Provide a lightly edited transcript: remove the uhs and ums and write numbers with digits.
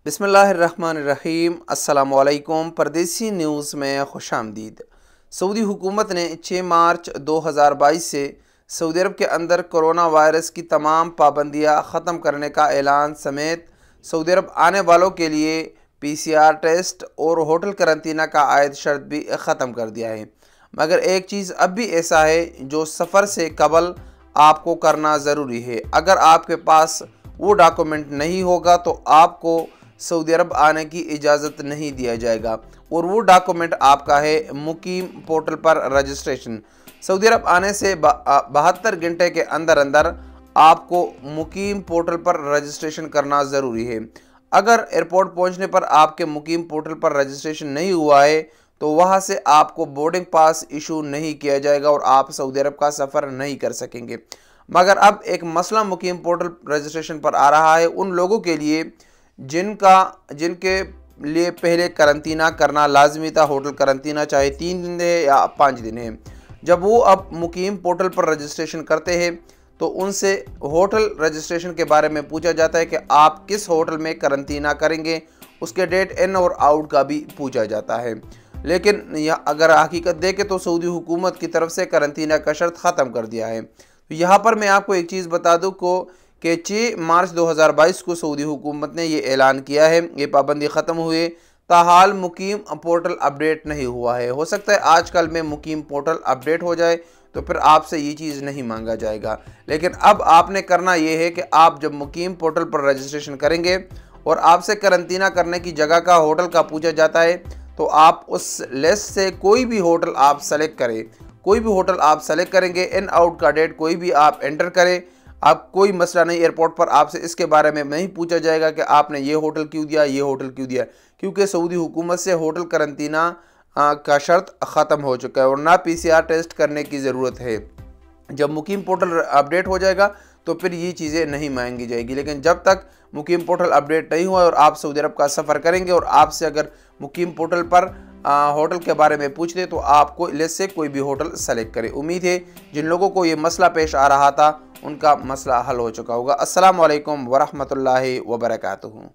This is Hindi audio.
बिस्मिल्लाहिर्रहमानिर्रहीम। अस्सलामुअलैकुम। परदेसी न्यूज़ में खुशामदीद। सऊदी हुकूमत ने 6 मार्च 2022 से सऊदी अरब के अंदर कोरोना वायरस की तमाम पाबंदियाँ ख़त्म करने का ऐलान समेत सऊदी अरब आने वालों के लिए PCR टेस्ट और होटल करंतना का आयद शर्त भी ख़त्म कर दिया है। मगर एक चीज़ अब भी ऐसा है जो सफ़र से कबल आपको करना ज़रूरी है। अगर आपके पास वो डॉक्यूमेंट नहीं होगा तो आपको सऊदी अरब आने की इजाज़त नहीं दिया जाएगा, और वो डॉक्यूमेंट आपका है मुकीम पोर्टल पर रजिस्ट्रेशन। सऊदी अरब आने से 72 घंटे के अंदर अंदर आपको मुकीम पोर्टल पर रजिस्ट्रेशन करना ज़रूरी है। अगर एयरपोर्ट पहुंचने पर आपके मुकीम पोर्टल पर रजिस्ट्रेशन नहीं हुआ है तो वहां से आपको बोर्डिंग पास इशू नहीं किया जाएगा और आप सऊदी अरब का सफ़र नहीं कर सकेंगे। मगर अब एक मसला मुकीम पोर्टल रजिस्ट्रेशन पर आ रहा है उन लोगों के लिए जिनके लिए पहले करंतना करना लाजमी था, होटल करंतना, चाहे 3 दिन है या 5 दिन है। जब वो अब मुकीम पोर्टल पर रजिस्ट्रेशन करते हैं तो उनसे होटल रजिस्ट्रेशन के बारे में पूछा जाता है कि आप किस होटल में करंतना करेंगे, उसके डेट इन और आउट का भी पूछा जाता है। लेकिन यह अगर हकीकत देखें तो सऊदी हुकूमत की तरफ से करंतना का शर्त ख़त्म कर दिया है। तो यहाँ पर मैं आपको एक चीज़ बता दूँ कि 6 मार्च 2022 को सऊदी हुकूमत ने ये ऐलान किया है, ये पाबंदी ख़त्म हुए, ताहाल मुकीम पोर्टल अपडेट नहीं हुआ है। हो सकता है आजकल में मुकीम पोर्टल अपडेट हो जाए तो फिर आपसे ये चीज़ नहीं मांगा जाएगा। लेकिन अब आपने करना ये है कि आप जब मुकीम पोर्टल पर रजिस्ट्रेशन करेंगे और आपसे करंतना करने की जगह का, होटल का पूछा जाता है तो आप उस लिस्ट से कोई भी होटल आप सेलेक्ट करें। कोई भी होटल आप सेलेक्ट करेंगे, इन आउट का डेट कोई भी आप एंटर करें, आप कोई मसला नहीं। एयरपोर्ट पर आपसे इसके बारे में नहीं पूछा जाएगा कि आपने ये होटल क्यों दिया, ये होटल क्यों दिया, क्योंकि सऊदी हुकूमत से होटल करंतना का शर्त ख़त्म हो चुका है और ना PCR टेस्ट करने की ज़रूरत है। जब मुकीम पोर्टल अपडेट हो जाएगा तो फिर ये चीज़ें नहीं मांगी जाएगी। लेकिन जब तक मुकीम पोर्टल अपडेट नहीं हुआ और आप सऊदी अरब का सफ़र करेंगे और आपसे अगर मुकीम पोर्टल पर होटल के बारे में पूछते तो आपको लिस्ट से कोई भी होटल सेलेक्ट करें। उम्मीद है जिन लोगों को ये मसला पेश आ रहा था उनका मसला हल हो चुका होगा। अस्सलामु अलैकुम वरहमतुल्लाहि वबरकातुहू।